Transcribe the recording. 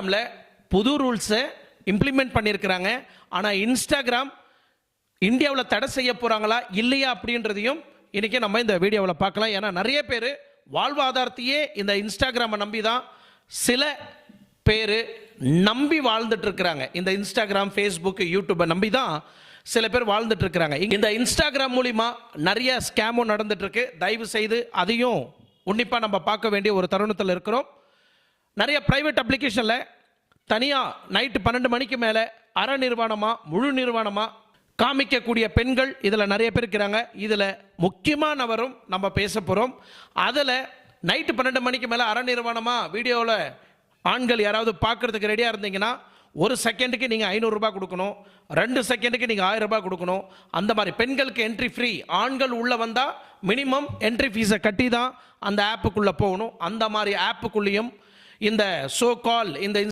இன்ஸ்டாகிராமில் புது ரூல்ஸை இம்ப்ளிமெண்ட் பண்ணியிருக்கிறாங்க. ஆனால் இன்ஸ்டாகிராம் இந்தியாவில் தடை செய்ய போகிறாங்களா இல்லையா அப்படின்றதையும் இன்றைக்கி நம்ம இந்த வீடியோவில் பார்க்கலாம். ஏன்னா நிறைய பேர் வாழ்வாதாரத்தையே இந்த இன்ஸ்டாகிராமை நம்பி தான் சில பேர் நம்பி வாழ்ந்துட்டு இருக்கிறாங்க. இந்த இன்ஸ்டாகிராம், ஃபேஸ்புக், யூடியூப்பை நம்பி தான் சில பேர் வாழ்ந்துட்டு இருக்கிறாங்க. இந்த இன்ஸ்டாகிராம் மூலிமா நிறைய ஸ்கேமும் நடந்துட்டு இருக்கு. தயவு செய்து அதையும் உன்னிப்பாக நம்ம பார்க்க வேண்டிய ஒரு தருணத்தில் இருக்கிறோம். நிறைய ப்ரைவேட் அப்ளிகேஷனில் தனியாக நைட்டு 12 மணிக்கு மேலே அரை நிர்வாணமாக முழு நிர்வாணமாக காமிக்கக்கூடிய பெண்கள் இதில் நிறைய பேர் இருக்கிறாங்க. இதில் முக்கியமாக நபரும் நம்ம பேச போகிறோம். அதில் நைட்டு 12 மணிக்கு மேலே அரை நிர்வாணமாக வீடியோவில் ஆண்கள் யாராவது பார்க்குறதுக்கு ரெடியாக இருந்தீங்கன்னா 1 செகண்டுக்கு நீங்கள் 500 ரூபாய் கொடுக்கணும், 2 செகண்டுக்கு நீங்கள் 1000 ரூபாய் கொடுக்கணும். அந்த மாதிரி பெண்களுக்கு என்ட்ரி ஃப்ரீ. ஆண்கள் உள்ளே வந்தால் மினிமம் என்ட்ரி ஃபீஸை கட்டி தான் அந்த ஆப்புக்குள்ளே போகணும். அந்த மாதிரி ஆப்புக்குள்ளேயும் இந்த சோ கால் இந்த